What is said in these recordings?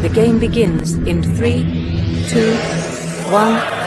The game begins in 3, 2, 1.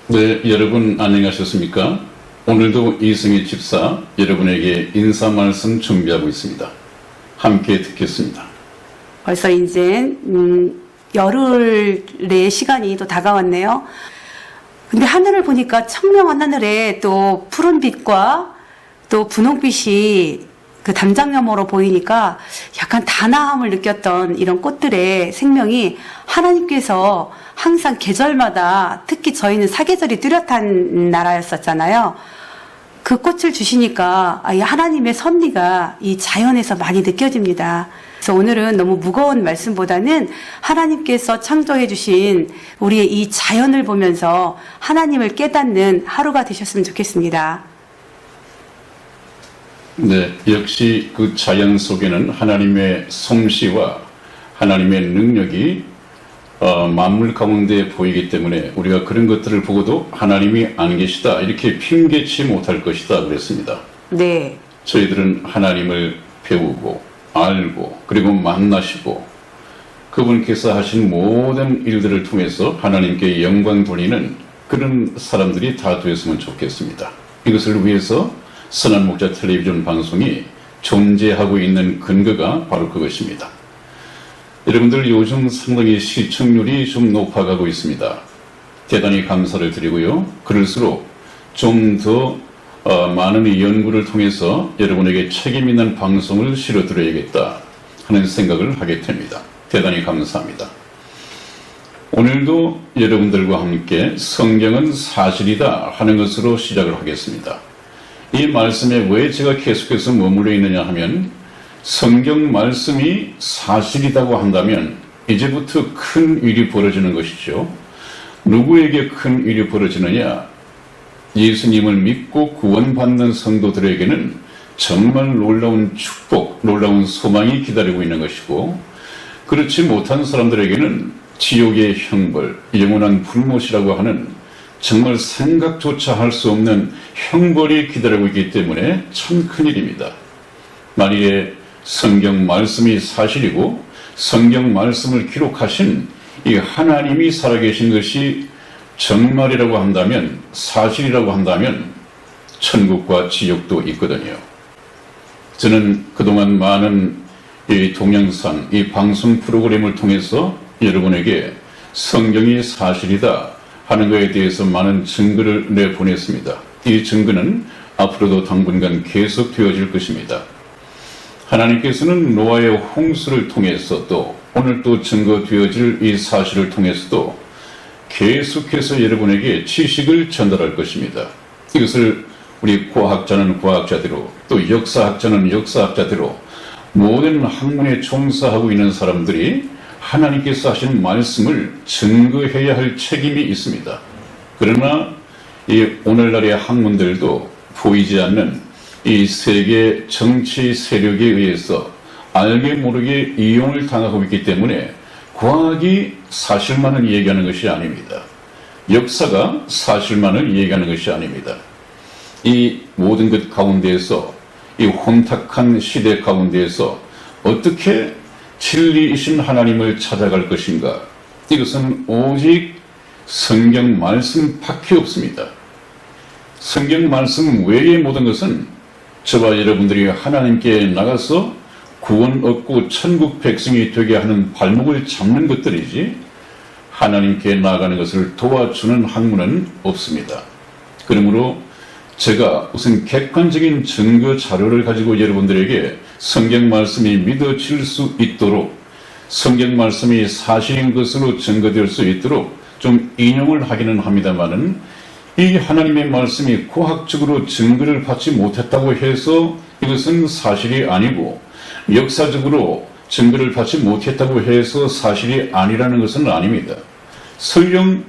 네, 여러분 안녕하셨습니까? 오늘도 이승희 집사 여러분에게 인사 말씀 준비하고 있습니다. 함께 듣겠습니다. 벌써 이제 열흘의 시간이 또 다가왔네요. 근데 하늘을 보니까 청명한 하늘에 또 푸른 빛과 또 분홍빛이 그 담장염으로 보이니까 약간 단아함을 느꼈던 이런 꽃들의 생명이 하나님께서 항상 계절마다, 특히 저희는 사계절이 뚜렷한 나라였었잖아요. 그 꽃을 주시니까 이 하나님의 섭리가 이 자연에서 많이 느껴집니다. 그래서 오늘은 너무 무거운 말씀보다는 하나님께서 창조해 주신 우리의 이 자연을 보면서 하나님을 깨닫는 하루가 되셨으면 좋겠습니다. 네, 역시 그 자연 속에는 하나님의 솜씨와 하나님의 능력이 만물 가운데 보이기 때문에 우리가 그런 것들을 보고도 하나님이 안 계시다 이렇게 핑계치 못할 것이다 그랬습니다. 네. 저희들은 하나님을 배우고 알고 그리고 만나시고 그분께서 하신 모든 일들을 통해서 하나님께 영광 돌리는 그런 사람들이 다 되었으면 좋겠습니다. 이것을 위해서 선한 목자 텔레비전 방송이 존재하고 있는 근거가 바로 그것입니다. 여러분들 요즘 상당히 시청률이 좀 높아가고 있습니다. 대단히 감사를 드리고요. 그럴수록 좀 더 많은 연구를 통해서 여러분에게 책임 있는 방송을 실어드려야겠다 하는 생각을 하게 됩니다. 대단히 감사합니다. 오늘도 여러분들과 함께 성경은 사실이다 하는 것으로 시작을 하겠습니다. 이 말씀에 왜 제가 계속해서 머물러 있느냐 하면 성경 말씀이 사실이라고 한다면 이제부터 큰 일이 벌어지는 것이죠. 누구에게 큰 일이 벌어지느냐? 예수님을 믿고 구원받는 성도들에게는 정말 놀라운 축복, 놀라운 소망이 기다리고 있는 것이고 그렇지 못한 사람들에게는 지옥의 형벌, 영원한 불못이라고 하는 정말 생각조차 할 수 없는 형벌이 기다리고 있기 때문에 참 큰일입니다. 만일에 성경 말씀이 사실이고 성경 말씀을 기록하신 이 하나님이 살아계신 것이 정말이라고 한다면, 사실이라고 한다면 천국과 지옥도 있거든요. 저는 그동안 많은 이 동영상, 이 방송 프로그램을 통해서 여러분에게 성경이 사실이다 하는 것에 대해서 많은 증거를 내보냈습니다. 이 증거는 앞으로도 당분간 계속 되어질 것입니다. 하나님께서는 노아의 홍수를 통해서 또 오늘 또 증거되어질 이 사실을 통해서도 계속해서 여러분에게 지식을 전달할 것입니다. 이것을 우리 과학자는 과학자대로 또 역사학자는 역사학자대로 모든 학문에 종사하고 있는 사람들이 하나님께서 하신 말씀을 증거해야 할 책임이 있습니다. 그러나 이 오늘날의 학문들도 보이지 않는 이 세계 정치 세력에 의해서 알게 모르게 이용을 당하고 있기 때문에 과학이 사실만을 얘기하는 것이 아닙니다. 역사가 사실만을 얘기하는 것이 아닙니다. 이 모든 것 가운데에서 이 혼탁한 시대 가운데에서 어떻게 진리이신 하나님을 찾아갈 것인가? 이것은 오직 성경 말씀밖에 없습니다. 성경 말씀 외의 모든 것은 저와 여러분들이 하나님께 나가서 구원 얻고 천국 백성이 되게 하는 발목을 잡는 것들이지 하나님께 나아가는 것을 도와주는 학문은 없습니다. 그러므로 제가 우선 객관적인 증거 자료를 가지고 여러분들에게 성경 말씀이 믿어질 수 있도록 성경 말씀이 사실인 것으로 증거될 수 있도록 좀 인용을 하기는 합니다만은 이 하나님의 말씀이 과학적으로 증거를 받지 못했다고 해서 이것은 사실이 아니고 역사적으로 증거를 받지 못했다고 해서 사실이 아니라는 것은 아닙니다. 설령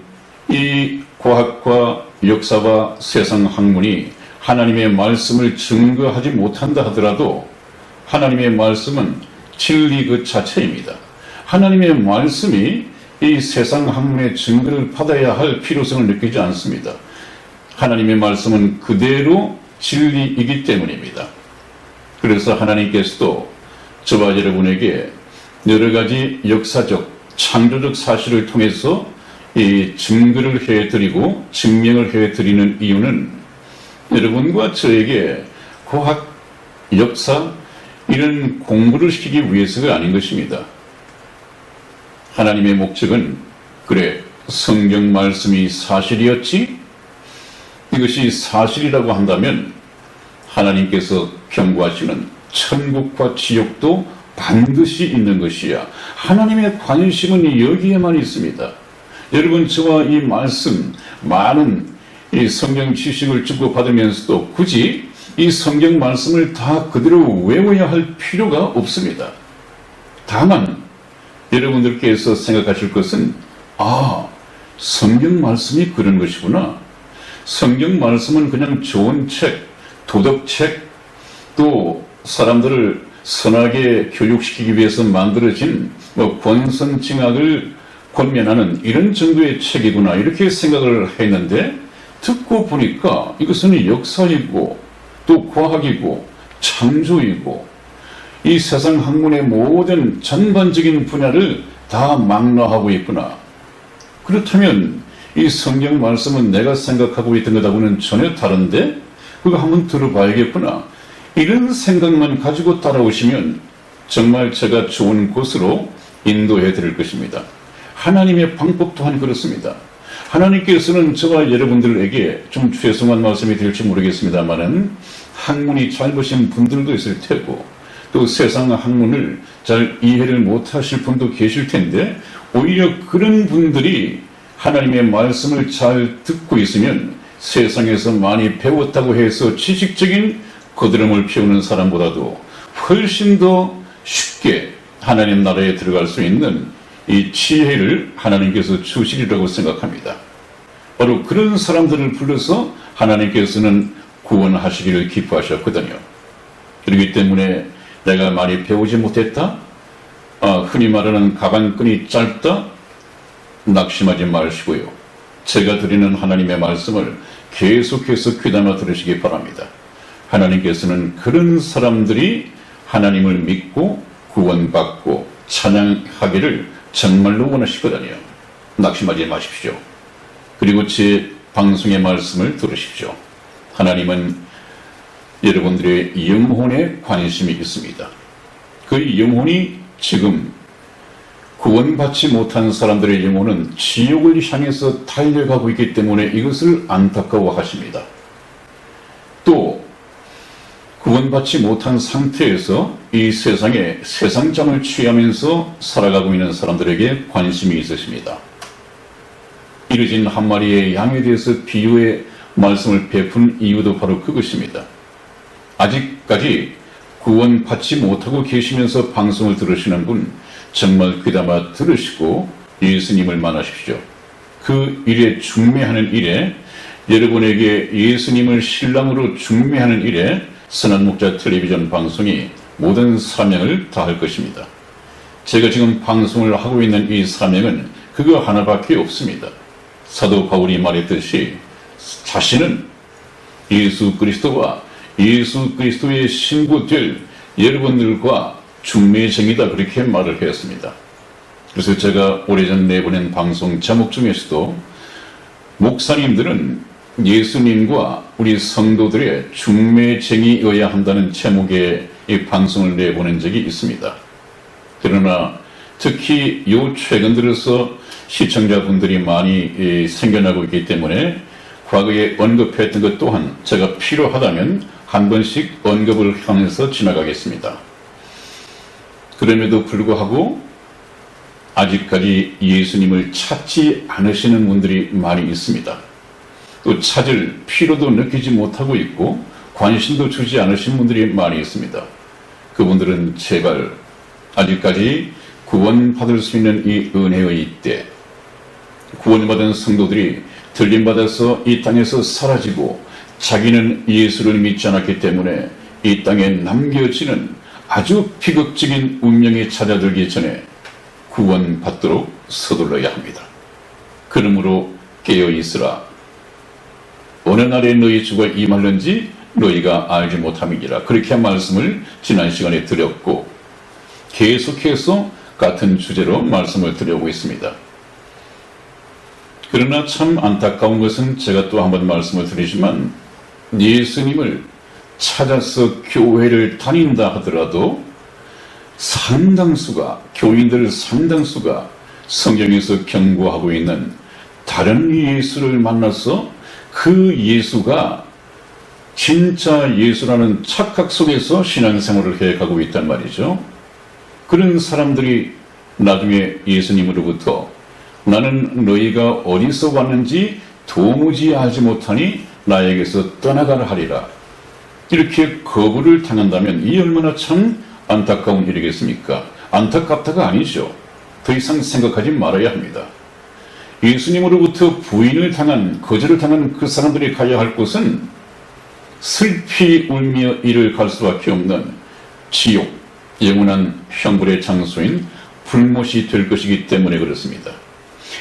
이 과학과 역사와 세상 학문이 하나님의 말씀을 증거하지 못한다 하더라도 하나님의 말씀은 진리 그 자체입니다. 하나님의 말씀이 이 세상 학문의 증거를 받아야 할 필요성을 느끼지 않습니다. 하나님의 말씀은 그대로 진리이기 때문입니다. 그래서 하나님께서도 저와 여러분에게 여러 가지 역사적, 창조적 사실을 통해서 이 증거를 해드리고 증명을 해드리는 이유는 여러분과 저에게 과학, 역사 이런 공부를 시키기 위해서가 아닌 것입니다. 하나님의 목적은 그래 성경 말씀이 사실이었지? 이것이 사실이라고 한다면 하나님께서 경고하시는 천국과 지옥도 반드시 있는 것이야. 하나님의 관심은 여기에만 있습니다. 여러분 저와 이 말씀 많은 이 성경 지식을 주고받으면서도 굳이 이 성경 말씀을 다 그대로 외워야 할 필요가 없습니다. 다만 여러분들께서 생각하실 것은 성경 말씀이 그런 것이구나. 성경 말씀은 그냥 좋은 책, 도덕책, 또 사람들을 선하게 교육시키기 위해서 만들어진 권선징악을 권면하는 이런 정도의 책이구나 이렇게 생각을 했는데 듣고 보니까 이것은 역사이고 또 과학이고 창조이고 이 세상 학문의 모든 전반적인 분야를 다 망라하고 있구나. 그렇다면 이 성경 말씀은 내가 생각하고 있던 것하고는 전혀 다른데 그거 한번 들어봐야겠구나. 이런 생각만 가지고 따라오시면 정말 제가 좋은 곳으로 인도해 드릴 것입니다. 하나님의 방법 또한 그렇습니다. 하나님께서는 저와 여러분들에게 좀 죄송한 말씀이 될지 모르겠습니다만은 학문이 짧으신 분들도 있을 테고 또 세상 학문을 잘 이해를 못하실 분도 계실 텐데 오히려 그런 분들이 하나님의 말씀을 잘 듣고 있으면 세상에서 많이 배웠다고 해서 지식적인 거드름을 피우는 사람보다도 훨씬 더 쉽게 하나님 나라에 들어갈 수 있는 이 지혜를 하나님께서 주시리라고 생각합니다. 바로 그런 사람들을 불러서 하나님께서는 구원하시기를 기뻐하셨거든요. 그렇기 때문에 내가 많이 배우지 못했다? 흔히 말하는 가방끈이 짧다? 낙심하지 마시고요. 제가 드리는 하나님의 말씀을 계속해서 귀담아 들으시기 바랍니다. 하나님께서는 그런 사람들이 하나님을 믿고 구원받고 찬양하기를 정말로 원하시거든요. 낙심하지 마십시오. 그리고 제 방송의 말씀을 들으십시오. 하나님은 여러분들의 영혼에 관심이 있습니다. 그 영혼이 지금 구원받지 못한 사람들의 영혼은 지옥을 향해서 달려가고 있기 때문에 이것을 안타까워하십니다. 또 구원받지 못한 상태에서 이 세상에 세상잠을 취하면서 살아가고 있는 사람들에게 관심이 있으십니다. 이르진 한 마리의 양에 대해서 비유해 말씀을 베푼 이유도 바로 그것입니다. 아직까지 구원 받지 못하고 계시면서 방송을 들으시는 분 정말 귀담아 들으시고 예수님을 만나십시오. 그 일에 중매하는 일에, 여러분에게 예수님을 신랑으로 중매하는 일에 선한 목자 텔레비전 방송이 모든 사명을 다할 것입니다. 제가 지금 방송을 하고 있는 이 사명은 그거 하나밖에 없습니다. 사도 바울이 말했듯이 자신은 예수 그리스도와 예수 그리스도의 신부될 여러분들과 중매쟁이다, 그렇게 말을 했습니다. 그래서 제가 오래전 내보낸 방송 제목 중에서도 목사님들은 예수님과 우리 성도들의 중매쟁이여야 한다는 제목의 이 방송을 내보낸 적이 있습니다. 그러나 특히 요 최근 들어서 시청자분들이 많이 생겨나고 있기 때문에 과거에 언급했던 것 또한 제가 필요하다면 한 번씩 언급을 하면서 지나가겠습니다. 그럼에도 불구하고 아직까지 예수님을 찾지 않으시는 분들이 많이 있습니다. 또 찾을 필요도 느끼지 못하고 있고 관심도 주지 않으신 분들이 많이 있습니다. 그분들은 제발 아직까지 구원받을 수 있는 이 은혜의 때, 구원받은 성도들이 들림받아서 이 땅에서 사라지고 자기는 예수를 믿지 않았기 때문에 이 땅에 남겨지는 아주 비극적인 운명이 찾아들기 전에 구원받도록 서둘러야 합니다. 그러므로 깨어있으라. 어느 날에 너희 주가 임할는지 너희가 알지 못함이니라. 그렇게 말씀을 지난 시간에 드렸고 계속해서 같은 주제로 말씀을 드리고 있습니다. 그러나 참 안타까운 것은 제가 또 한번 말씀을 드리지만 예수님을 찾아서 교회를 다닌다 하더라도 상당수가, 교인들 상당수가 성경에서 경고하고 있는 다른 예수를 만나서 그 예수가 진짜 예수라는 착각 속에서 신앙생활을 해가고 있단 말이죠. 그런 사람들이 나중에 예수님으로부터 나는 너희가 어디서 왔는지 도무지 알지 못하니 나에게서 떠나가라 하리라, 이렇게 거부를 당한다면 이 얼마나 참 안타까운 일이겠습니까? 안타깝다가 아니죠. 더 이상 생각하지 말아야 합니다. 예수님으로부터 부인을 당한, 거절을 당한 그 사람들이 가야 할 곳은 슬피 울며 이를 갈 수밖에 없는 지옥, 영원한 형벌의 장소인 불못이 될 것이기 때문에 그렇습니다.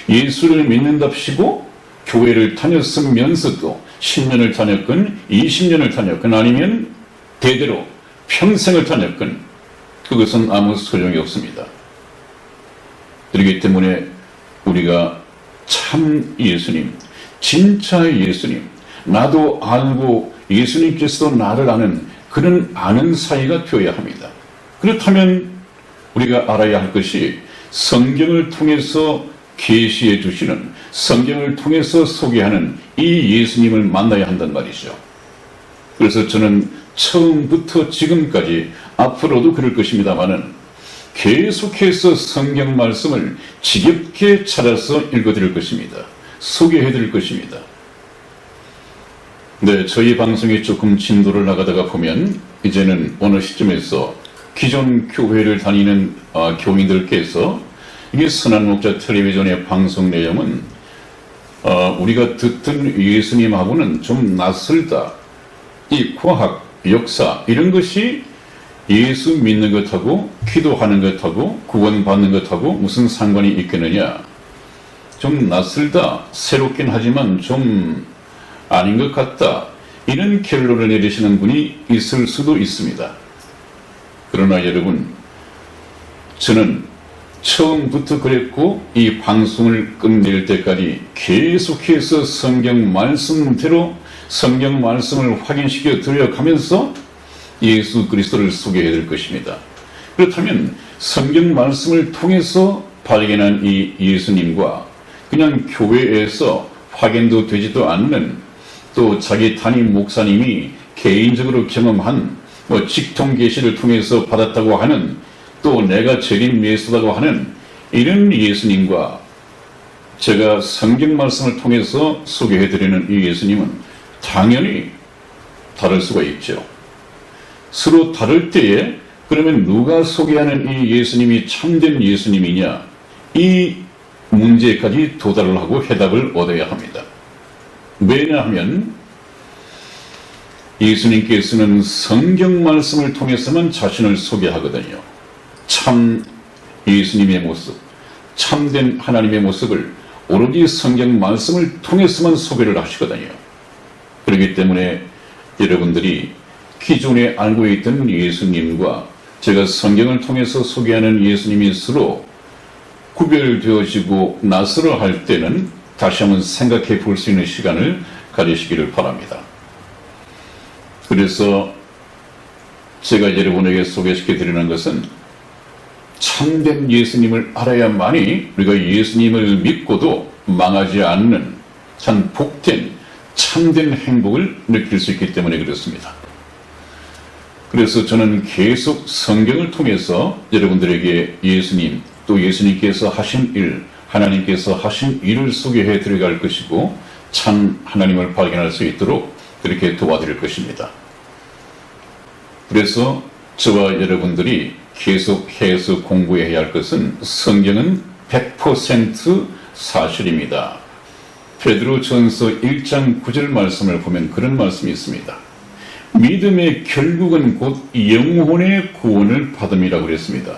예수를 믿는답시고 교회를 다녔으면서도 10년을 다녔건 20년을 다녔건 아니면 대대로 평생을 다녔건 그것은 아무 소용이 없습니다. 그렇기 때문에 우리가 참 예수님, 진짜 예수님, 나도 알고 예수님께서도 나를 아는 그런 아는 사이가 되어야 합니다. 그렇다면 우리가 알아야 할 것이 성경을 통해서 계시해 주시는, 성경을 통해서 소개하는 이 예수님을 만나야 한단 말이죠. 그래서 저는 처음부터 지금까지 앞으로도 그럴 것입니다마는 계속해서 성경 말씀을 지겹게 찾아서 읽어드릴 것입니다. 소개해드릴 것입니다. 네, 저희 방송이 조금 진도를 나가다가 보면 이제는 어느 시점에서 기존 교회를 다니는 교인들께서 이게 선한 목자 텔레비전의 방송 내용은 우리가 듣던 예수님하고는 좀 낯설다. 이 과학, 역사 이런 것이 예수 믿는 것하고 기도하는 것하고 구원받는 것하고 무슨 상관이 있겠느냐. 좀 낯설다. 새롭긴 하지만 좀 아닌 것 같다. 이런 결론을 내리시는 분이 있을 수도 있습니다. 그러나 여러분, 저는 처음부터 그랬고 이 방송을 끝낼 때까지 계속해서 성경 말씀대로 성경 말씀을 확인시켜 드려가면서 예수 그리스도를 소개해 드릴 것입니다. 그렇다면 성경 말씀을 통해서 발견한 이 예수님과 그냥 교회에서 확인도 되지도 않는, 또 자기 담임 목사님이 개인적으로 경험한 직통 계시를 통해서 받았다고 하는, 또 내가 재림 예수라고 하는 이런 예수님과 제가 성경 말씀을 통해서 소개해 드리는 이 예수님은 당연히 다를 수가 있죠. 서로 다를 때에 그러면 누가 소개하는 이 예수님이 참된 예수님이냐, 이 문제까지 도달을 하고 해답을 얻어야 합니다. 왜냐하면 예수님께서는 성경 말씀을 통해서만 자신을 소개하거든요. 참 예수님의 모습, 참된 하나님의 모습을 오로지 성경 말씀을 통해서만 소개를 하시거든요. 그렇기 때문에 여러분들이 기존에 알고 있던 예수님과 제가 성경을 통해서 소개하는 예수님이 서로 구별되어지고 낯설어 할 때는 다시 한번 생각해 볼 수 있는 시간을 가지시기를 바랍니다. 그래서 제가 여러분에게 소개시켜 드리는 것은 참된 예수님을 알아야만이 우리가 예수님을 믿고도 망하지 않는 참 복된 참된 행복을 느낄 수 있기 때문에 그렇습니다. 그래서 저는 계속 성경을 통해서 여러분들에게 예수님, 또 예수님께서 하신 일, 하나님께서 하신 일을 소개해 드려갈 것이고 참 하나님을 발견할 수 있도록 그렇게 도와드릴 것입니다. 그래서 저와 여러분들이 계속해서 공부해야 할 것은 성경은 100% 사실입니다. 베드로전서 1장 9절 말씀을 보면 그런 말씀이 있습니다. 믿음의 결국은 곧 영혼의 구원을 받음이라고 그랬습니다.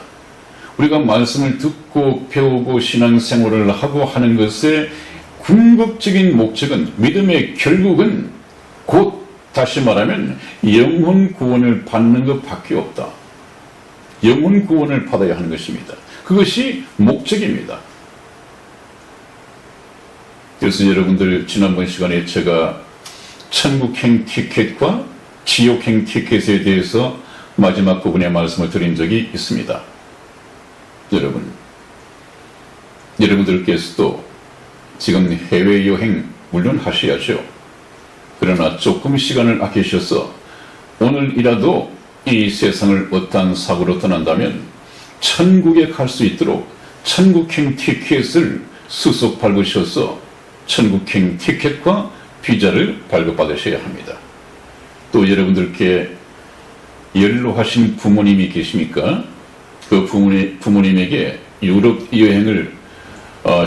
우리가 말씀을 듣고 배우고 신앙생활을 하고 하는 것의 궁극적인 목적은, 믿음의 결국은 곧 다시 말하면 영혼 구원을 받는 것밖에 없다. 영혼 구원을 받아야 하는 것입니다. 그것이 목적입니다. 그래서 여러분들 지난번 시간에 제가 천국행 티켓과 지옥행 티켓에 대해서 마지막 부분의 말씀을 드린 적이 있습니다. 여러분들께서도 지금 해외여행 물론 하셔야죠. 그러나 조금 시간을 아끼셔서 오늘이라도 이 세상을 어떠한 사고로 떠난다면 천국에 갈 수 있도록 천국행 티켓을 수속 밟으셔서 천국행 티켓과 비자를 발급받으셔야 합니다. 또 여러분들께 연로하신 부모님이 계십니까? 그 부모님에게 유럽 여행을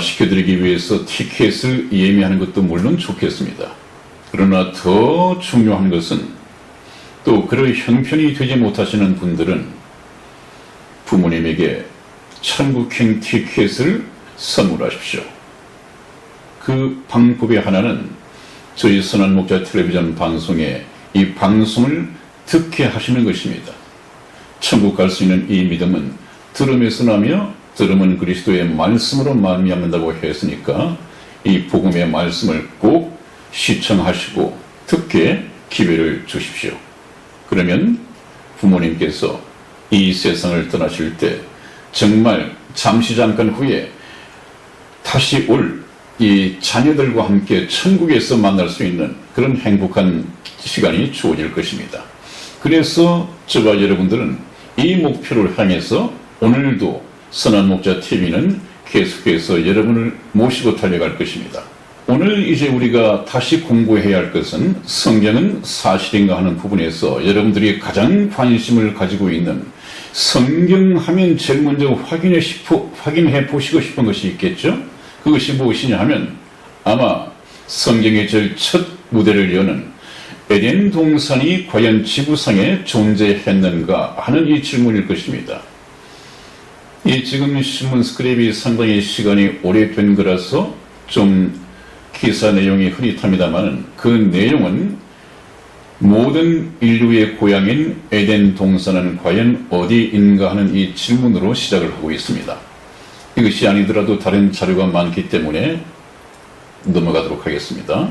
시켜드리기 위해서 티켓을 예매하는 것도 물론 좋겠습니다. 그러나 더 중요한 것은 또 그럴 형편이 되지 못하시는 분들은 부모님에게 천국행 티켓을 선물하십시오. 그 방법의 하나는 저희 선한목자 텔레비전 방송에 이 방송을 듣게 하시는 것입니다. 천국 갈 수 있는 이 믿음은 들음에서 나며 들음은 그리스도의 말씀으로 말미암는다고 했으니까 이 복음의 말씀을 꼭 시청하시고 듣게 기회를 주십시오. 그러면 부모님께서 이 세상을 떠나실 때 정말 잠시 잠깐 후에 다시 올 이 자녀들과 함께 천국에서 만날 수 있는 그런 행복한 시간이 주어질 것입니다. 그래서 저와 여러분들은 이 목표를 향해서 오늘도 선한목자 TV는 계속해서 여러분을 모시고 달려갈 것입니다. 오늘 이제 우리가 다시 공부해야 할 것은 성경은 사실인가 하는 부분에서 여러분들이 가장 관심을 가지고 있는 성경 하면 제일 먼저 확인해 보시고 싶은 것이 있겠죠? 그것이 무엇이냐 하면 아마 성경의 제일 첫 무대를 여는 에덴 동산이 과연 지구상에 존재했는가 하는 이 질문일 것입니다. 이 지금 신문 스크랩이 상당히 시간이 오래된 거라서 좀 기사 내용이 흐릿합니다만 그 내용은 모든 인류의 고향인 에덴 동산은 과연 어디인가 하는 이 질문으로 시작을 하고 있습니다. 이것이 아니더라도 다른 자료가 많기 때문에 넘어가도록 하겠습니다.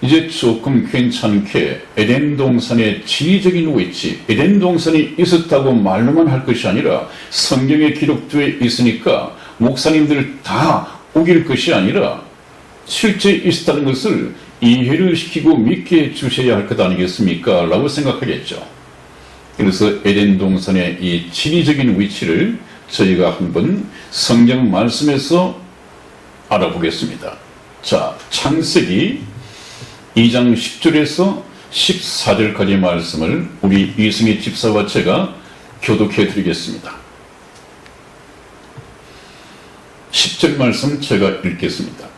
이제 조금 괜찮게 에덴 동산의 지리적인 위치, 에덴 동산이 있었다고 말로만 할 것이 아니라 성경에 기록되어 있으니까 목사님들 다 우길 것이 아니라 실제 있었다는 것을 이해를 시키고 믿게 해주셔야 할 것 아니겠습니까? 라고 생각하겠죠. 그래서 에덴 동산의 이 지리적인 위치를 저희가 한번 성경 말씀에서 알아보겠습니다. 자, 창세기 2장 10절에서 14절까지의 말씀을 우리 이승희 집사와 제가 교독해 드리겠습니다. 10절 말씀 제가 읽겠습니다.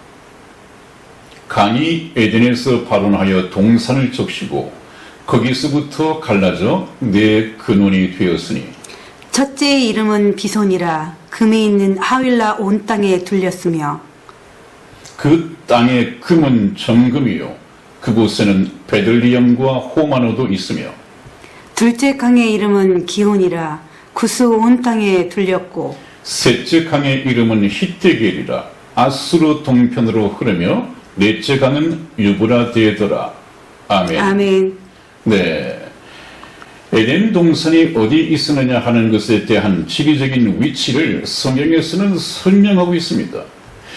강이 에덴에서 발원하여 동산을 적시고 거기서부터 갈라져 네 근원이 되었으니 첫째의 이름은 비손이라 금이 있는 하윌라 온 땅에 둘렸으며 그 땅의 금은 정금이요 그곳에는 베들리엄과 호마노도 있으며 둘째 강의 이름은 기온이라 구스 온 땅에 둘렸고 셋째 강의 이름은 히데겔이라 아수르 동편으로 흐르며 넷째 강은 유브라데더라. 아멘. 아멘. 네. 에덴 동산이 어디 있었느냐 하는 것에 대한 지리적인 위치를 성경에서는 설명하고 있습니다.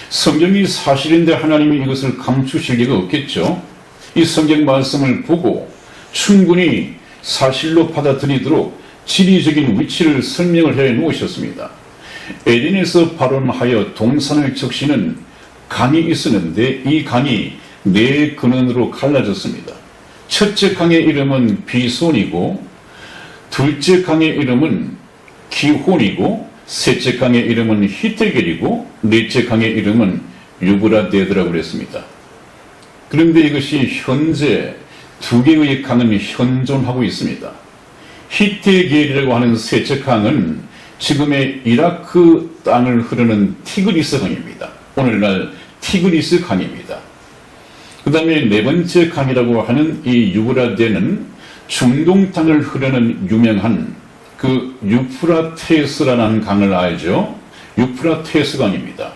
성경이 사실인데 하나님이 이것을 감추실 리가 없겠죠. 이 성경 말씀을 보고 충분히 사실로 받아들이도록 지리적인 위치를 설명을 해 놓으셨습니다. 에덴에서 발원하여 동산을 적시는 강이 있었는데 이 강이 네 근원으로 갈라졌습니다. 첫째 강의 이름은 비손이고 둘째 강의 이름은 기혼이고 셋째 강의 이름은 히데겔이고 넷째 강의 이름은 유브라데드라고 그랬습니다. 그런데 이것이 현재 두 개의 강은 현존하고 있습니다. 히데겔이라고 하는 셋째 강은 지금의 이라크 땅을 흐르는 티그리스 강입니다. 오늘날 티그리스 강입니다. 그 다음에 네 번째 강이라고 하는 이 유브라데는 중동 땅을 흐르는 유명한 그 유프라테스라는 강을 알죠. 유프라테스 강입니다.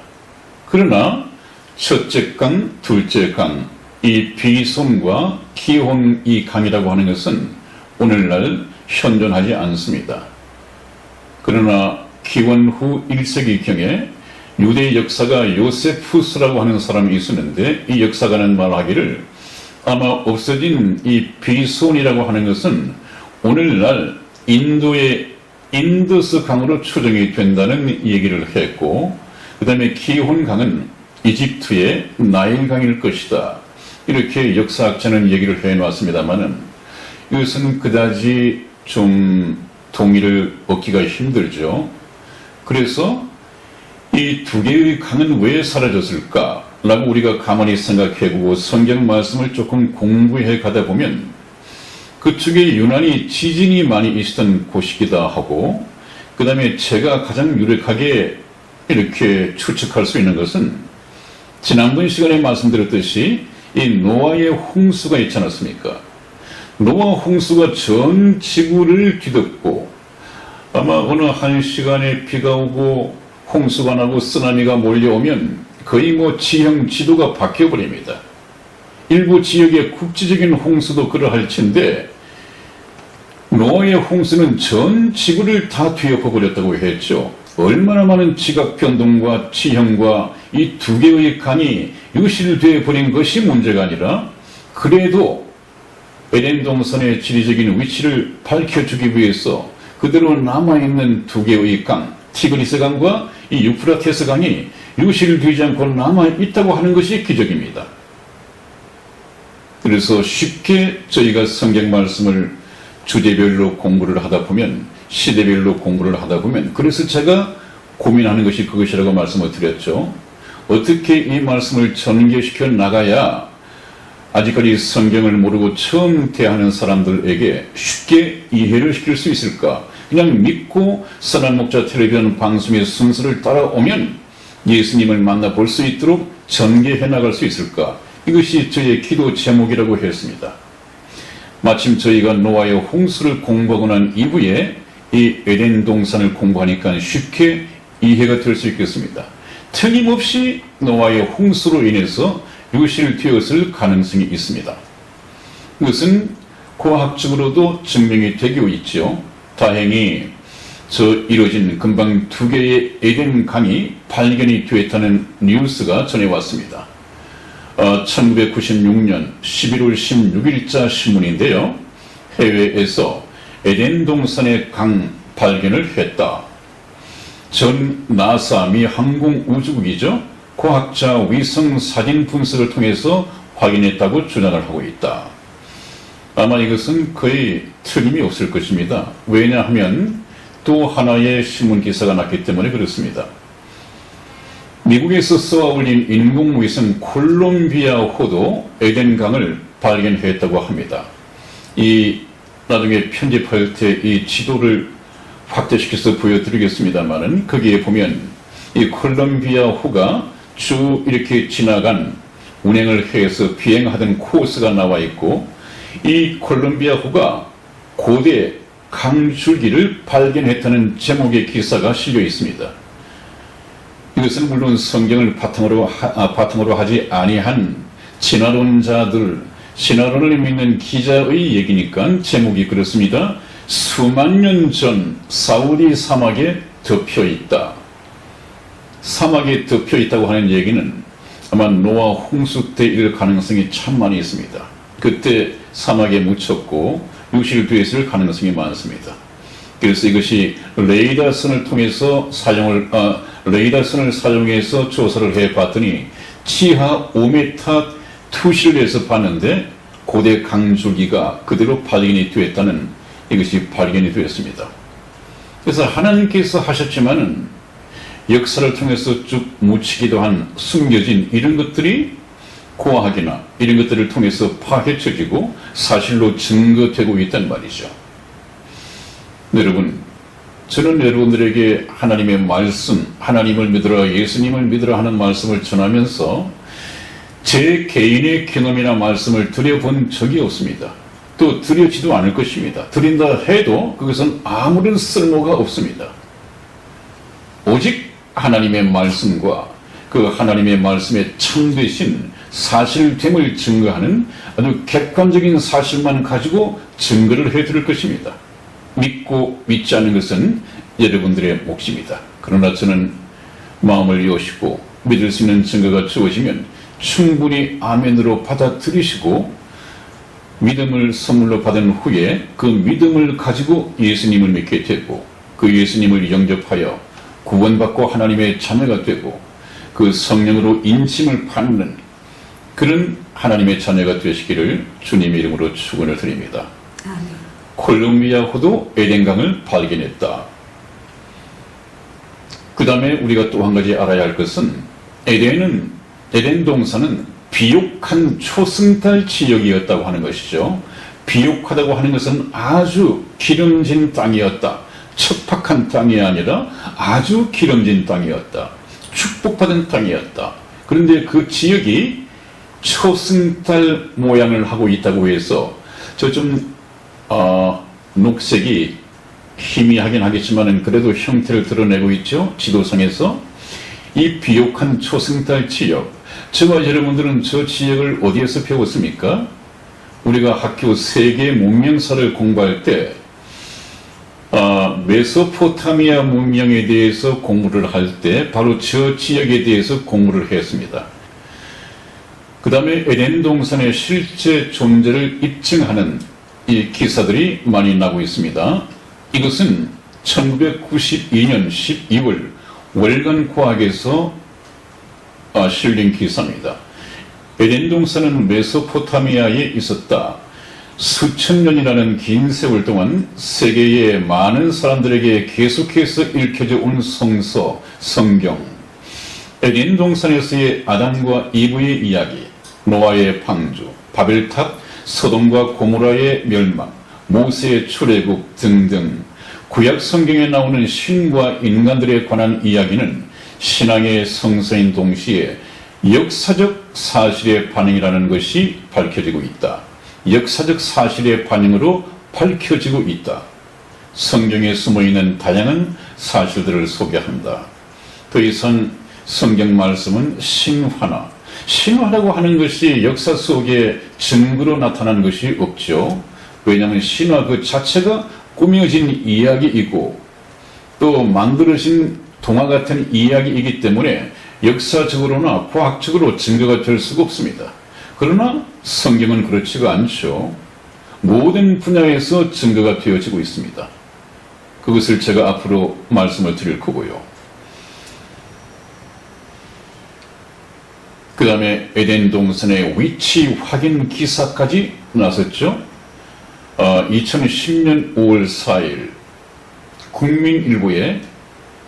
그러나 첫째 강, 둘째 강, 이 비손과 기혼 이 강이라고 하는 것은 오늘날 현존하지 않습니다. 그러나 기원 후 1세기경에 유대 역사가 요세푸스라고 하는 사람이 있었는데 이 역사가는 말하기를 아마 없어진 이 비손이라고 하는 것은 오늘날 인도의 인더스 강으로 추정이 된다는 얘기를 했고 그 다음에 기혼 강은 이집트의 나일 강일 것이다. 이렇게 역사학자는 얘기를 해놨습니다만은 이것은 그다지 좀 동의를 얻기가 힘들죠. 그래서 이 두 개의 강은 왜 사라졌을까? 라고 우리가 가만히 생각해보고 성경 말씀을 조금 공부해 가다 보면 그쪽에 유난히 지진이 많이 있었던 곳이기도 하고 그 다음에 제가 가장 유력하게 이렇게 추측할 수 있는 것은 지난번 시간에 말씀드렸듯이 이 노아의 홍수가 있지 않았습니까? 노아 홍수가 전 지구를 뒤덮고 아마 어느 한 시간에 비가 오고 홍수가 나고 쓰나미가 몰려오면 거의 지형 지도가 바뀌어버립니다. 일부 지역의 국지적인 홍수도 그러할진데 노아의 홍수는 전 지구를 다 뒤엎어버렸다고 했죠. 얼마나 많은 지각 변동과 지형과 이 두 개의 강이 유실되어 버린 것이 문제가 아니라 그래도 에덴 동산의 지리적인 위치를 밝혀주기 위해서 그대로 남아있는 두 개의 강, 티그리스 강과 이 유프라테스 강이 유실되지 않고 남아있다고 하는 것이 기적입니다. 그래서 쉽게 저희가 성경 말씀을 주제별로 공부를 하다 보면 시대별로 공부를 하다 보면 그래서 제가 고민하는 것이 그것이라고 말씀을 드렸죠. 어떻게 이 말씀을 전개시켜 나가야 아직까지 성경을 모르고 처음 대하는 사람들에게 쉽게 이해를 시킬 수 있을까? 그냥 믿고 선한 목자 텔레비전 방송의 순서를 따라오면 예수님을 만나볼 수 있도록 전개해 나갈 수 있을까? 이것이 저의 기도 제목이라고 했습니다. 마침 저희가 노아의 홍수를 공부하고 난 이후에 이 에덴 동산을 공부하니까 쉽게 이해가 될 수 있겠습니다. 틀림없이 노아의 홍수로 인해서 유실되었을 가능성이 있습니다. 이것은 과학적으로도 증명이 되고 있죠. 다행히 이루어진 금방 두 개의 에덴 강이 발견이 되었다는 뉴스가 전해왔습니다. 1996년 11월 16일자 신문인데요. 해외에서 에덴 동산의 강 발견을 했다. 전 나사 미 항공우주국이죠. 과학자 위성 사진 분석을 통해서 확인했다고 주장을 하고 있다. 아마 이것은 거의 틀림이 없을 것입니다. 왜냐하면 또 하나의 신문 기사가 났기 때문에 그렇습니다. 미국에서 쏘아 올린 인공위성 콜롬비아호도 에덴강을 발견했다고 합니다. 이 나중에 편집할 때 이 지도를 확대시켜서 보여드리겠습니다만은 거기에 보면 이 콜롬비아호가 쭉 이렇게 지나간 운행을 해서 비행하던 코스가 나와 있고 이 콜롬비아호가 고대 강줄기를 발견했다는 제목의 기사가 실려 있습니다. 이것은 물론 성경을 바탕으로 하지 아니한 진화론자들, 진화론을 믿는 기자의 얘기니까 제목이 그렇습니다. 수만 년 전 사우디 사막에 덮여 있다. 사막에 덮여 있다고 하는 얘기는 아마 노아 홍수 때 일 가능성이 참 많이 있습니다. 그때 사막에 묻혔고 유실되었을 가능성이 많습니다. 그래서 이것이 레이더선을 사용해서 조사를 해봤더니 지하 5m 투시를 해서 봤는데 고대 강줄기가 그대로 발견이 되었다는 이것이 발견이 되었습니다. 그래서 하나님께서 하셨지만은 역사를 통해서 쭉 묻히기도 한 숨겨진 이런 것들이 고학이나 이런 것들을 통해서 파헤쳐지고 사실로 증거되고 있단 말이죠. 여러분, 저는 여러분들에게 하나님의 말씀, 하나님을 믿으라, 예수님을 믿으라 하는 말씀을 전하면서 제 개인의 경험이나 말씀을 드려본 적이 없습니다. 또 드려지도 않을 것입니다. 드린다 해도 그것은 아무런 쓸모가 없습니다. 오직 하나님의 말씀과 그 하나님의 말씀의 참되신 사실됨을 증거하는 아주 객관적인 사실만 가지고 증거를 해드릴 것입니다. 믿고 믿지 않는 것은 여러분들의 몫입니다. 그러나 저는 마음을 여시고 믿을 수 있는 증거가 주어지면 충분히 아멘으로 받아들이시고 믿음을 선물로 받은 후에 그 믿음을 가지고 예수님을 믿게 되고 그 예수님을 영접하여 구원받고 하나님의 자녀가 되고 그 성령으로 인침을 받는 그런 하나님의 자녀가 되시기를 주님의 이름으로 축원을 드립니다. 아멘. 콜롬비아호도 에덴강을 발견했다. 그 다음에 우리가 또 한 가지 알아야 할 것은 에덴 동산은 비옥한 초승달 지역이었다고 하는 것이죠. 비옥하다고 하는 것은 아주 기름진 땅이었다. 척박한 땅이 아니라 아주 기름진 땅이었다. 축복받은 땅이었다. 그런데 그 지역이 초승달 모양을 하고 있다고 해서 저 좀 녹색이 희미하긴 하겠지만 그래도 형태를 드러내고 있죠. 지도상에서 이 비옥한 초승달 지역, 저와 여러분들은 저 지역을 어디에서 배웠습니까? 우리가 학교 세계 문명사를 공부할 때 메소포타미아 문명에 대해서 공부를 할 때 바로 저 지역에 대해서 공부를 했습니다. 그 다음에 에덴 동산의 실제 존재를 입증하는 이 기사들이 많이 나고 있습니다. 이것은 1992년 12월 월간 과학에서 실린 기사입니다. 에덴 동산은 메소포타미아에 있었다. 수천 년이라는 긴 세월 동안 세계의 많은 사람들에게 계속해서 읽혀져 온 성서, 성경. 에덴 동산에서의 아담과 이브의 이야기, 노아의 방주, 바벨탑, 소돔과 고모라의 멸망, 모세의 출애굽 등등 구약 성경에 나오는 신과 인간들에 관한 이야기는 신앙의 성서인 동시에 역사적 사실의 반응이라는 것이 밝혀지고 있다. 역사적 사실의 반응으로 밝혀지고 있다. 성경에 숨어있는 다양한 사실들을 소개한다. 더 이상 성경 말씀은 신화라고 하는 것이 역사 속에 증거로 나타나는 것이 없죠. 왜냐하면 신화 그 자체가 꾸며진 이야기이고 또 만들어진 동화 같은 이야기이기 때문에 역사적으로나 과학적으로 증거가 될 수가 없습니다. 그러나 성경은 그렇지가 않죠. 모든 분야에서 증거가 되어지고 있습니다. 그것을 제가 앞으로 말씀을 드릴 거고요. 그 다음에 에덴 동산의 위치 확인 기사까지 나섰죠. 2010년 5월 4일 국민일보에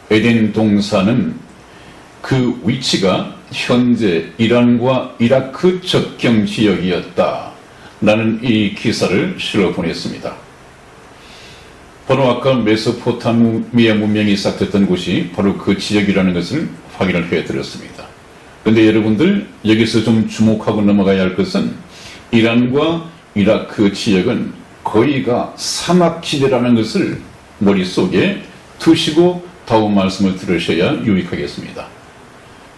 에덴 동산은 그 위치가 현재 이란과 이라크 접경 지역이었다 라는 이 기사를 실어 보냈습니다. 바로 아까 메소포타미아 문명이 시작됐던 곳이 바로 그 지역이라는 것을 확인을 해드렸습니다. 그런데 여러분들 여기서 좀 주목하고 넘어가야 할 것은 이란과 이라크 지역은 거의가 사막지대라는 것을 머릿속에 두시고 다음 말씀을 들으셔야 유익하겠습니다.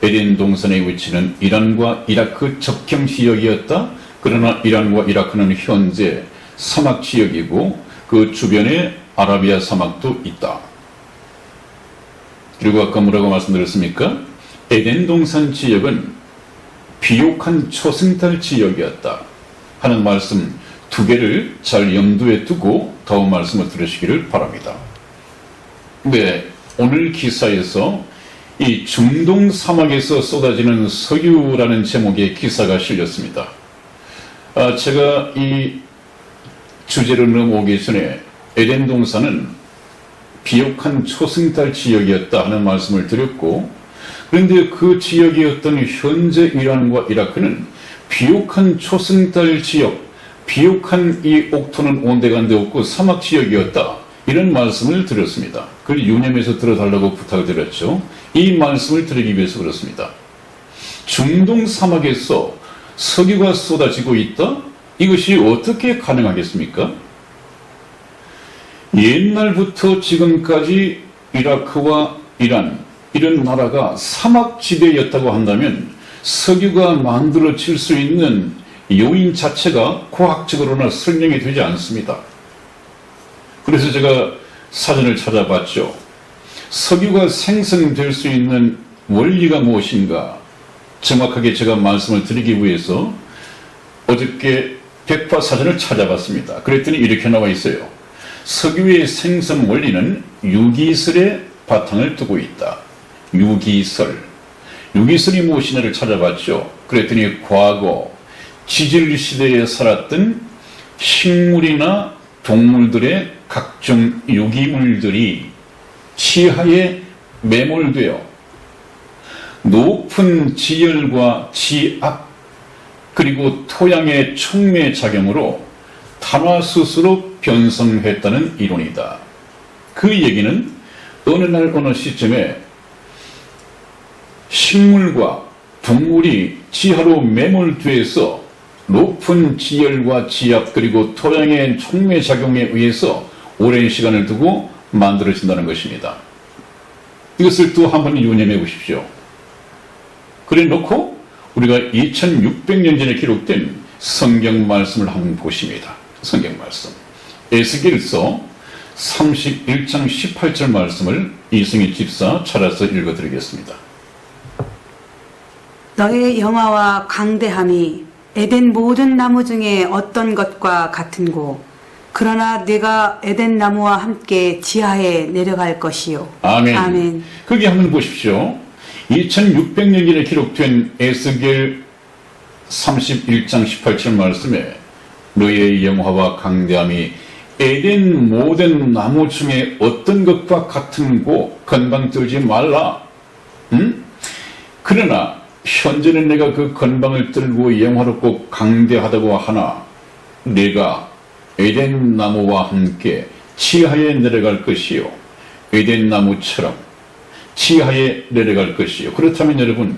에덴 동산의 위치는 이란과 이라크 접경 지역이었다. 그러나 이란과 이라크는 현재 사막 지역이고 그 주변에 아라비아 사막도 있다. 그리고 아까 뭐라고 말씀드렸습니까? 에덴 동산 지역은 비옥한 초승달 지역이었다 하는 말씀 두 개를 잘 염두에 두고 다음 말씀을 들으시기를 바랍니다. 네, 오늘 기사에서 이 중동 사막에서 쏟아지는 석유라는 제목의 기사가 실렸습니다. 제가 이 주제로 넘어오기 전에 에덴 동산은 비옥한 초승달 지역이었다 하는 말씀을 드렸고, 그런데 그 지역이 어떤 현재 이란과 이라크는 비옥한 초승달 지역, 비옥한 이 옥토는 온데간데 없고 사막 지역이었다 이런 말씀을 드렸습니다. 그걸 유념해서 들어달라고 부탁을 드렸죠. 이 말씀을 드리기 위해서 그렇습니다. 중동 사막에서 석유가 쏟아지고 있다? 이것이 어떻게 가능하겠습니까? 옛날부터 지금까지 이라크와 이란 이런 나라가 사막지대였다고 한다면 석유가 만들어질 수 있는 요인 자체가 과학적으로는 설명이 되지 않습니다. 그래서 제가 사전을 찾아봤죠. 석유가 생성될 수 있는 원리가 무엇인가 정확하게 제가 말씀을 드리기 위해서 어저께 백과사전을 찾아봤습니다. 그랬더니 이렇게 나와 있어요. 석유의 생성 원리는 유기설에 바탕을 두고 있다. 유기설. 유기설이 무엇이냐를 찾아봤죠. 그랬더니 과거 지질 시대에 살았던 식물이나 동물들의 각종 유기물들이 지하에 매몰되어 높은 지열과 지압 그리고 토양의 촉매 작용으로 탄화수소로 변성했다는 이론이다. 그 얘기는 어느 날 어느 시점에 식물과 동물이 지하로 매몰돼서 높은 지열과 지압 그리고 토양의 촉매 작용에 의해서 오랜 시간을 두고 만들어진다는 것입니다. 이것을 또 한번 유념해 보십시오. 그래 놓고 우리가 2600년 전에 기록된 성경 말씀을 한번 보십니다. 성경 말씀. 에스겔서 31장 18절 말씀을 이승희 집사 찾아서 읽어드리겠습니다. 너의 영화와 강대함이 에덴 모든 나무 중에 어떤 것과 같은고 그러나 네가 에덴 나무와 함께 지하에 내려갈 것이요. 아멘. 아멘. 거기 한번 보십시오. 2600년 전에 기록된 에스겔 31장 18절 말씀에 너의 영화와 강대함이 에덴 모든 나무 중에 어떤 것과 같은고 건방 떨지 말라. 그러나 현재는 내가 그 건방을 떨고 영화롭고 강대하다고 하나 내가 에덴 나무와 함께 지하에 내려갈 것이요. 에덴 나무처럼 지하에 내려갈 것이요. 그렇다면 여러분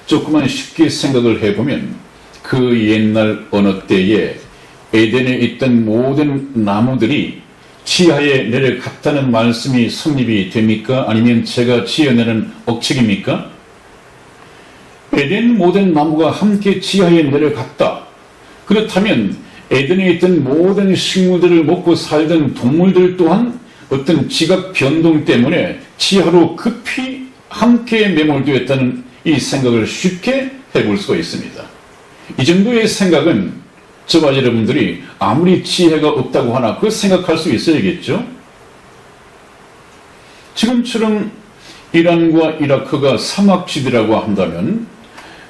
조금만 쉽게 생각을 해보면 그 옛날 어느 때에 에덴에 있던 모든 나무들이 지하에 내려갔다는 말씀이 성립이 됩니까? 아니면 제가 지어내는 억측입니까? 에덴 모든 나무가 함께 지하에 내려갔다. 그렇다면 에덴에 있던 모든 식물들을 먹고 살던 동물들 또한 어떤 지각 변동 때문에 지하로 급히 함께 매몰되었다는 이 생각을 쉽게 해볼 수가 있습니다. 이 정도의 생각은 저와 여러분들이 아무리 지혜가 없다고 하나 그 생각할 수 있어야겠죠. 지금처럼 이란과 이라크가 사막지대라고 한다면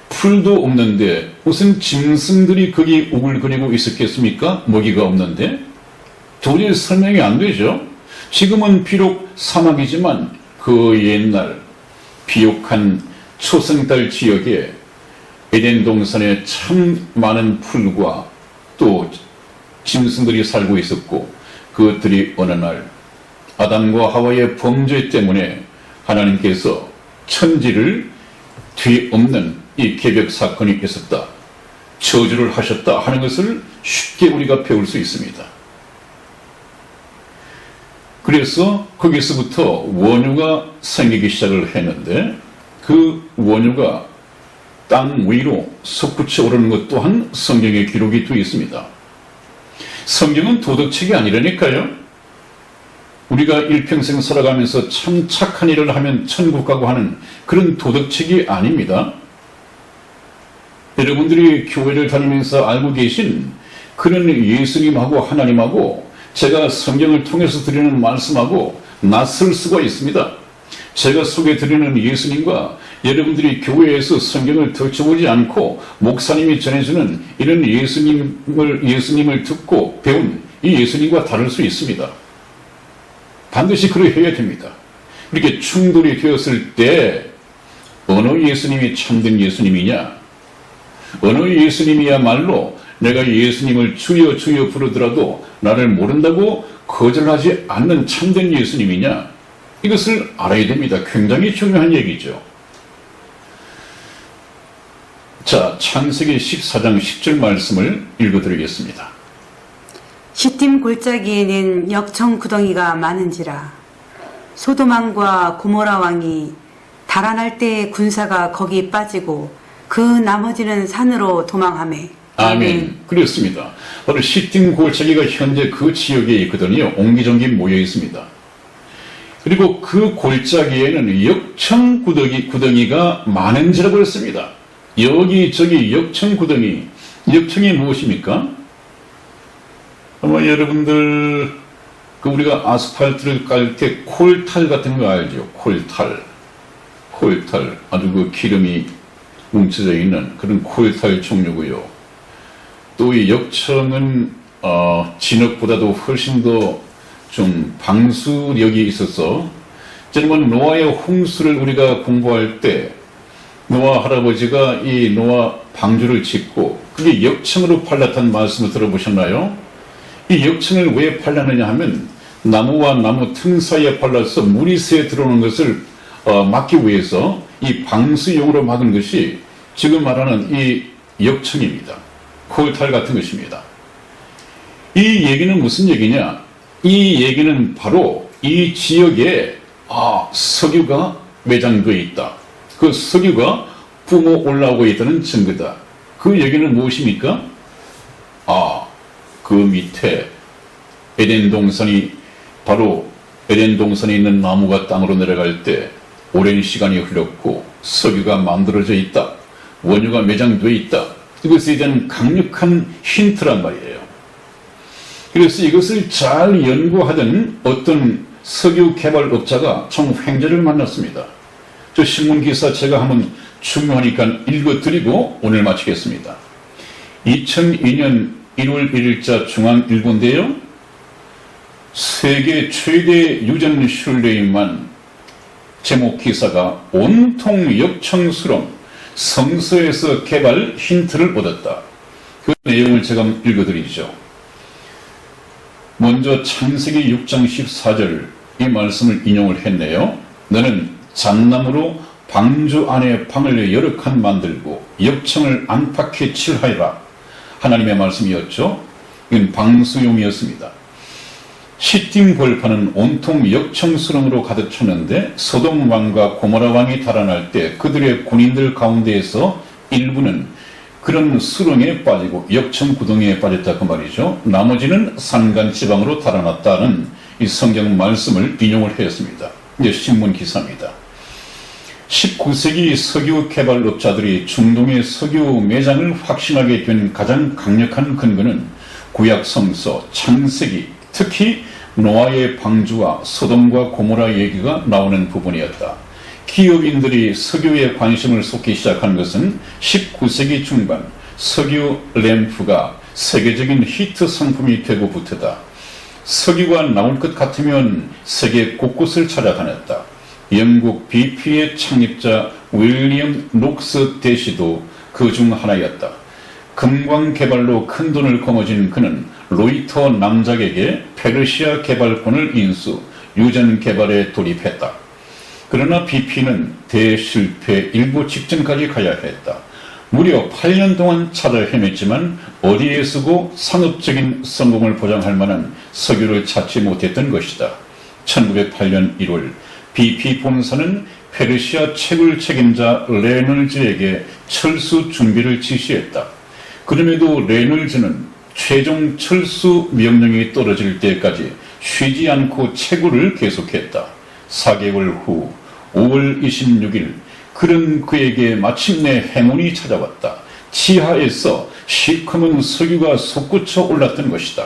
풀도 없는데 무슨 짐승들이 거기 우글거리고 있었겠습니까? 먹이가 없는데 도저히 설명이 안 되죠. 지금은 비록 사막이지만 그 옛날 비옥한 초승달 지역에 에덴 동산에 참 많은 풀과 또 짐승들이 살고 있었고, 그것들이 어느 날 아담과 하와의 범죄 때문에 하나님께서 천지를 뒤엎는 이 개벽 사건이 있었다, 저주를 하셨다 하는 것을 쉽게 우리가 배울 수 있습니다. 그래서 거기서부터 원유가 생기기 시작을 했는데, 그 원유가 땅 위로 솟구쳐 오르는 것 또한 성경에 기록이 되어 있습니다. 성경은 도덕책이 아니라니까요. 우리가 일평생 살아가면서 참 착한 일을 하면 천국 가고 하는 그런 도덕책이 아닙니다. 여러분들이 교회를 다니면서 알고 계신 그런 예수님하고 하나님하고 제가 성경을 통해서 드리는 말씀하고 낯설 수가 있습니다. 제가 소개드리는 예수님과 여러분들이 교회에서 성경을 펼쳐보지 않고 목사님이 전해주는 이런 예수님을 듣고 배운 이 예수님과 다를 수 있습니다. 반드시 그러해야 됩니다. 이렇게 충돌이 되었을 때 어느 예수님이 참된 예수님이냐, 어느 예수님이야말로 내가 예수님을 주여 주여 부르더라도 나를 모른다고 거절하지 않는 참된 예수님이냐, 이것을 알아야 됩니다. 굉장히 중요한 얘기죠. 자, 창세기 14장 10절 말씀을 읽어드리겠습니다. 시딤 골짜기에는 역청 구덩이가 많은지라 소돔왕과 고모라 왕이 달아날 때의 군사가 거기 빠지고 그 나머지는 산으로 도망하매. 아멘. 그렇습니다. 바로 시딤 골짜기가 현재 그 지역에 있거든요. 옹기종기 모여 있습니다. 그리고 그 골짜기에는 역청 구덩이가 많은지라고 했습니다. 여기저기 역청 구덩이. 역청이 무엇입니까? 아마 여러분들 우리가 아스팔트를 깔 때 콜탈 같은 거 알죠? 콜탈 아주 그 기름이 뭉쳐져 있는 그런 콜탈 종류고요. 또 이 역청은 진흙보다도 훨씬 더 좀 방수력이 있어서, 저는 노아의 홍수를 우리가 공부할 때 노아 할아버지가 이 노아 방주를 짓고 그게 역청으로 팔랐다는 말씀을 들어보셨나요? 이 역청을 왜 팔랐느냐 하면 나무와 나무 틈 사이에 팔라서 물이 새 들어오는 것을 막기 위해서 이 방수용으로 막은 것이 지금 말하는 이 역청입니다. 콜탈 같은 것입니다. 이 얘기는 무슨 얘기냐? 이 얘기는 바로 이 지역에 석유가 매장되어 있다. 그 석유가 뿜어 올라오고 있다는 증거다. 그 얘기는 무엇입니까? 그 밑에 에덴 동산이, 바로 에덴 동산에 있는 나무가 땅으로 내려갈 때 오랜 시간이 흘렀고 석유가 만들어져 있다. 원유가 매장되어 있다. 이것에 대한 강력한 힌트란 말이에요. 그래서 이것을 잘 연구하던 어떤 석유 개발업자가 참 횡재를 만났습니다. 저 신문 기사 제가 한번 중요하니까 읽어드리고 오늘 마치겠습니다. 2002년 1월 1일자 중앙일보인데요. 세계 최대 유전 슐레임만 제목 기사가 온통 역청스러운 성서에서 개발 힌트를 얻었다. 그 내용을 제가 읽어드리죠. 먼저 창세기 6장 14절 이 말씀을 인용을 했네요. 너는 잣나무로 방주 안에 방을 여러 칸 만들고 역청을 안팎에 칠하여라. 하나님의 말씀이었죠. 이건 방수용이었습니다. 시딤 골파는 온통 역청수렁으로 가득 찼는데 소돔 왕과 고모라 왕이 달아날 때 그들의 군인들 가운데에서 일부는 그런 수렁에 빠지고 역청 구덩이에 빠졌다 그 말이죠. 나머지는 산간 지방으로 달아났다는 이 성경 말씀을 인용을 했습니다. 이제 신문 기사입니다. 19세기 석유 개발업자들이 중동의 석유 매장을 확신하게 된 가장 강력한 근거는 구약 성서 창세기, 특히 노아의 방주와 소돔과 고모라 얘기가 나오는 부분이었다. 기업인들이 석유에 관심을 쏟기 시작한 것은 19세기 중반 석유 램프가 세계적인 히트 상품이 되고부터다. 석유가 나올 것 같으면 세계 곳곳을 찾아다녔다. 영국 BP의 창립자 윌리엄 녹스 대시도 그 중 하나였다. 금광 개발로 큰 돈을 거머쥔 그는 로이터 남작에게 페르시아 개발권을 인수, 유전 개발에 돌입했다. 그러나 BP는 대실패 일부 직전까지 가야 했다. 무려 8년 동안 찾아 헤맸지만 어디에 쓰고 상업적인 성공을 보장할 만한 석유를 찾지 못했던 것이다. 1908년 1월 BP 본사는 페르시아 채굴 책임자 레놀즈에게 철수 준비를 지시했다. 그럼에도 레놀즈는 최종 철수 명령이 떨어질 때까지 쉬지 않고 채굴을 계속했다. 4개월 후 5월 26일 그런 그에게 마침내 행운이 찾아왔다. 지하에서 시커먼 석유가 솟구쳐 올랐던 것이다.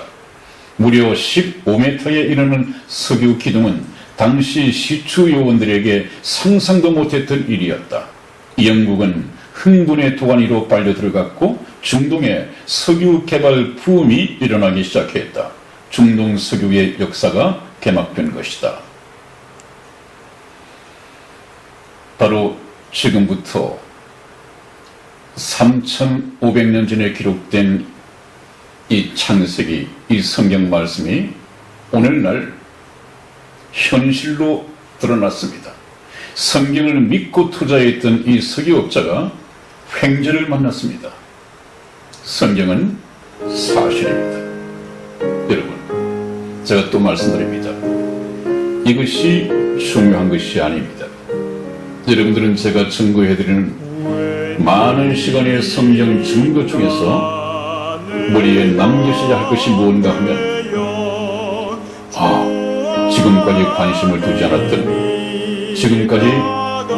무려 15m에 이르는 석유 기둥은 당시 시추 요원들에게 상상도 못했던 일이었다. 영국은 흥분의 도가니로 빨려 들어갔고 중동에 석유 개발 붐이 일어나기 시작했다. 중동 석유의 역사가 개막된 것이다. 바로 지금부터 3,500년 전에 기록된 이 창세기, 이 성경 말씀이 오늘날 현실로 드러났습니다. 성경을 믿고 투자했던 이 석유업자가 횡재를 만났습니다. 성경은 사실입니다. 여러분, 제가 또 말씀드립니다. 이것이 중요한 것이 아닙니다. 여러분들은 제가 증거해드리는 많은 시간의 성경 증거 중에서 머리에 남기셔야 할 것이 무언가 하면 지금까지 관심을 두지 않았던, 지금까지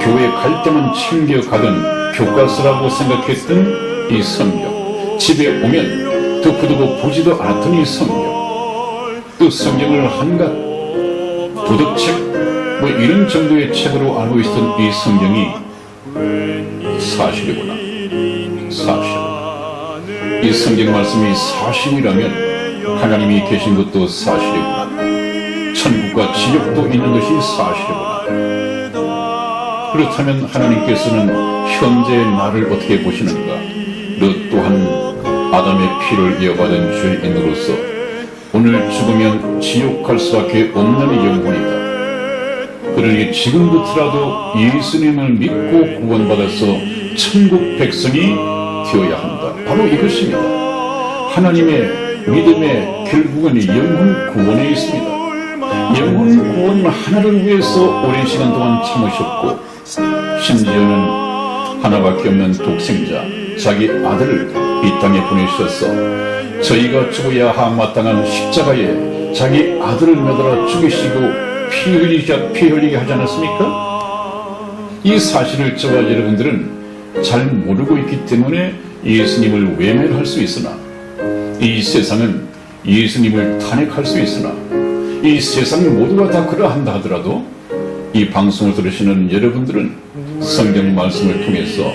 교회 갈 때만 챙겨가던 교과서라고 생각했던 이 성경, 집에 오면 덮어두고 보지도 않았던 이 성경, 또 성경을 한갓 도덕책 이런 정도의 책으로 알고 있었던 이 성경이 사실이구나. 사실. 이 성경 말씀이 사실이라면 하나님이 계신 것도 사실이구나. 천국과 지옥도 있는 것이 사실이구나. 그렇다면 하나님께서는 현재의 나를 어떻게 보시는가? 너 또한 아담의 피를 이어받은 죄인으로서 오늘 죽으면 지옥 갈 수밖에 없는 영혼이다. 그러니 지금부터라도 예수님을 믿고 구원받아서 천국 백성이 되어야 한다. 바로 이것입니다. 하나님의 믿음의 결국은 영혼 구원에 있습니다. 영혼 구원 하나를 위해서 오랜 시간 동안 참으셨고, 심지어는 하나밖에 없는 독생자 자기 아들을 이 땅에 보내셔서 저희가 죽어야 하 마땅한 십자가에 자기 아들을 매달아 죽이시고 피 흘리게 하지 않았습니까? 이 사실을 저와 여러분들은 잘 모르고 있기 때문에 예수님을 외면할 수 있으나, 이 세상은 예수님을 탄핵할 수 있으나, 이 세상 모두가 다 그러한다 하더라도 이 방송을 들으시는 여러분들은 성경 말씀을 통해서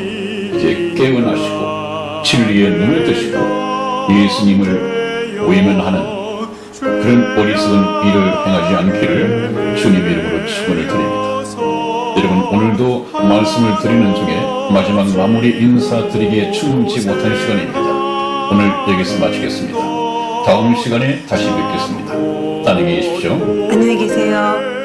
이제 깨어나시고 진리의 눈을 뜨시고 예수님을 외면하는 그런 어리석은 일을 행하지 않기를 주님의 이름으로 축원을 드립니다. 여러분, 오늘도 말씀을 드리는 중에 마지막 마무리 인사드리기에 충분치 못한 시간입니다. 오늘 여기서 마치겠습니다. 다음 시간에 다시 뵙겠습니다. 안녕히 계십시오. 안녕히 계세요.